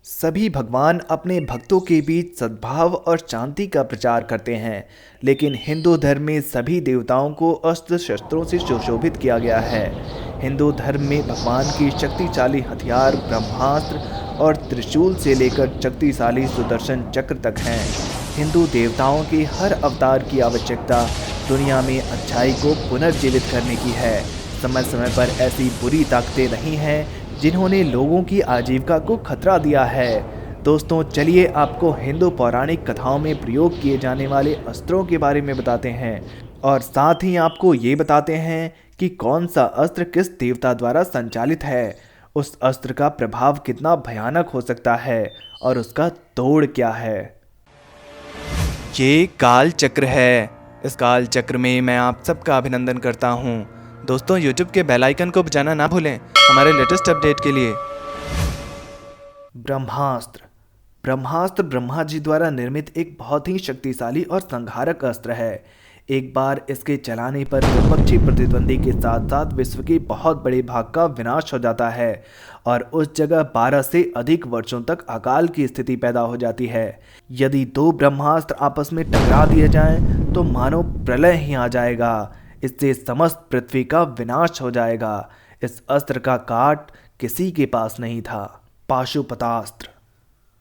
सभी भगवान अपने भक्तों के बीच सद्भाव और शांति का प्रचार करते हैं, लेकिन हिंदू धर्म में सभी देवताओं को अस्त्र शस्त्रों से सुशोभित किया गया है। हिंदू धर्म में भगवान की शक्तिशाली हथियार ब्रह्मास्त्र और त्रिशूल से लेकर शक्तिशाली सुदर्शन चक्र तक हैं। हिंदू देवताओं के हर अवतार की आवश्यकता दुनिया में अच्छाई को पुनर्जीवित करने की है। समय समय पर ऐसी बुरी ताकतें रही हैं जिन्होंने लोगों की आजीविका को खतरा दिया है। दोस्तों, चलिए आपको हिंदू पौराणिक कथाओं में प्रयोग किए जाने वाले अस्त्रों के बारे में बताते हैं और साथ ही आपको ये बताते हैं कि कौन सा अस्त्र किस देवता द्वारा संचालित है, उस अस्त्र का प्रभाव कितना भयानक हो सकता है और उसका तोड़ क्या है। ये काल चक्र है। इस काल चक्र में मैं आप सबका अभिनंदन करता हूँ। दोस्तों, YouTube के बेल आइकन को बजाना ना भूलें हमारे लेटेस्ट अपडेट के लिए। ब्रह्मास्त्र। ब्रह्मास्त्र ब्रह्मा जी द्वारा निर्मित एक बहुत ही शक्तिशाली और संहारक अस्त्र है। एक बार इसके चलाने पर विपक्षी प्रतिद्वंदी के साथ साथ विश्व के बहुत बड़े भाग का विनाश हो जाता है और उस जगह 12 से अधिक वर्षों तक अकाल की स्थिति पैदा हो जाती है। यदि दो ब्रह्मास्त्र आपस में टकरा दिए जाएं तो मानो प्रलय ही आ जाएगा। इससे समस्त पृथ्वी का विनाश हो जाएगा। इस अस्त्र का काट किसी के पास नहीं था। पाशुपतास्त्र।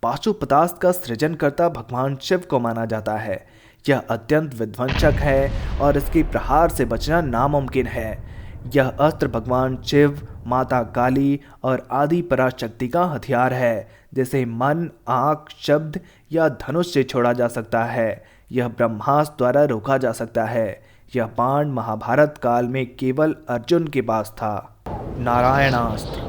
पाशुपतास्त्र का सृजनकर्ता भगवान शिव को माना जाता है। यह अत्यंत विध्वंसक है और इसके प्रहार से बचना नामुमकिन है। यह अस्त्र भगवान शिव, माता काली और आदि पराशक्ति का हथियार है, जिसे मन, आँख, शब्द या धनुष से छोड़ा जा सकता है। यह ब्रह्मास्त्र द्वारा रोका जा सकता है। यह बाण महाभारत काल में केवल अर्जुन के पास था। नारायणास्त्र।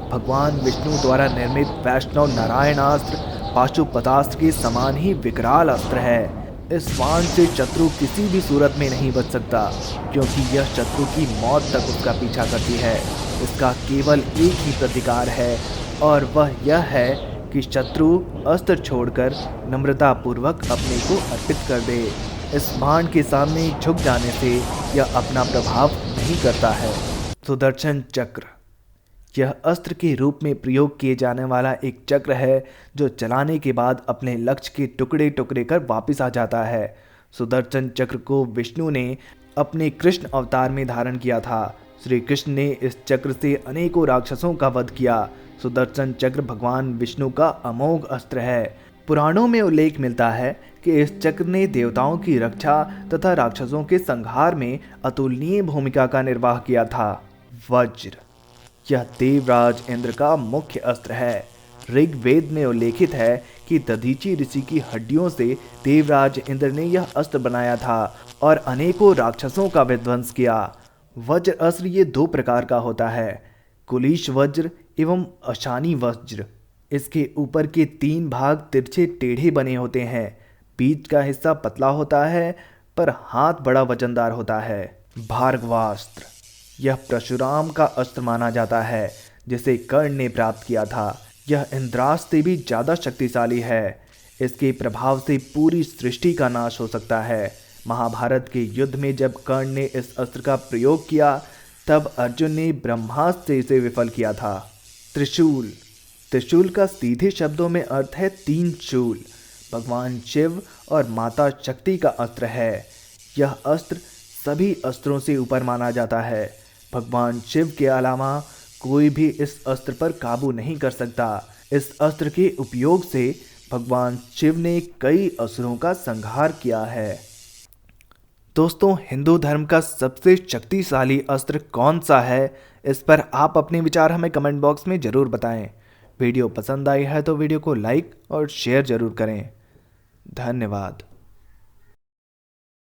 भगवान विष्णु द्वारा निर्मित वैष्णव नारायणास्त्र पाशुपतास्त्र के समान ही विकराल अस्त्र है। इस बाण से शत्रु किसी भी सूरत में नहीं बच सकता, क्योंकि यह शत्रु की मौत तक उसका पीछा करती है। इसका केवल एक ही प्रतिकार है और वह यह है कि शत्रु अस्त्र छोड़कर नम्रतापूर्वक अपने को अर्पित कर दे। इस बाण के सामने झुक जाने से यह अपना प्रभाव नहीं करता है। सुदर्शन चक्र। यह अस्त्र के रूप में प्रयोग किए जाने वाला एक चक्र है जो चलाने के बाद अपने लक्ष्य के टुकड़े टुकड़े कर वापस आ जाता है। सुदर्शन चक्र को विष्णु ने अपने कृष्ण अवतार में धारण किया था। श्री कृष्ण ने इस चक्र से अनेकों राक्षसों का वध किया। सुदर्शन चक्र भगवान विष्णु का अमोघ अस्त्र है। पुराणों में उल्लेख मिलता है कि इस चक्र ने देवताओं की रक्षा तथा राक्षसों के संहार में अतुलनीय भूमिका का निर्वाह किया था। वज्र। यह देवराज इंद्र का मुख्य अस्त्र है। ऋग्वेद में उल्लेखित है कि दधीचि ऋषि की हड्डियों से देवराज इंद्र ने यह अस्त्र बनाया था और अनेकों राक्षसों का विध्वंस किया। वज्र अस्त्र ये दो प्रकार का होता है, कुलिश वज्र एवं अशानी वज्र। इसके ऊपर के 3 भाग तिरछे टेढ़े बने होते हैं। बीच का हिस्सा पतला होता है पर हाथ बड़ा वजनदार होता है। भार्गवास्त्र। यह परशुराम का अस्त्र माना जाता है, जिसे कर्ण ने प्राप्त किया था। यह इंद्रास्त्र से भी ज़्यादा शक्तिशाली है। इसके प्रभाव से पूरी सृष्टि का नाश हो सकता है। महाभारत के युद्ध में जब कर्ण ने इस अस्त्र का प्रयोग किया, तब अर्जुन ने ब्रह्मास्त्र से इसे विफल किया था। त्रिशूल। त्रिशूल का सीधे शब्दों में अर्थ है 3 शूल। भगवान शिव और माता शक्ति का अस्त्र है। यह अस्त्र सभी अस्त्रों से ऊपर माना जाता है। भगवान शिव के अलावा कोई भी इस अस्त्र पर काबू नहीं कर सकता। इस अस्त्र के उपयोग से भगवान शिव ने कई असुरों का संहार किया है। दोस्तों, हिंदू धर्म का सबसे शक्तिशाली अस्त्र कौन सा है, इस पर आप अपने विचार हमें कमेंट बॉक्स में ज़रूर बताएं। वीडियो पसंद आई है तो वीडियो को लाइक और शेयर ज़रूर करें। धन्यवाद।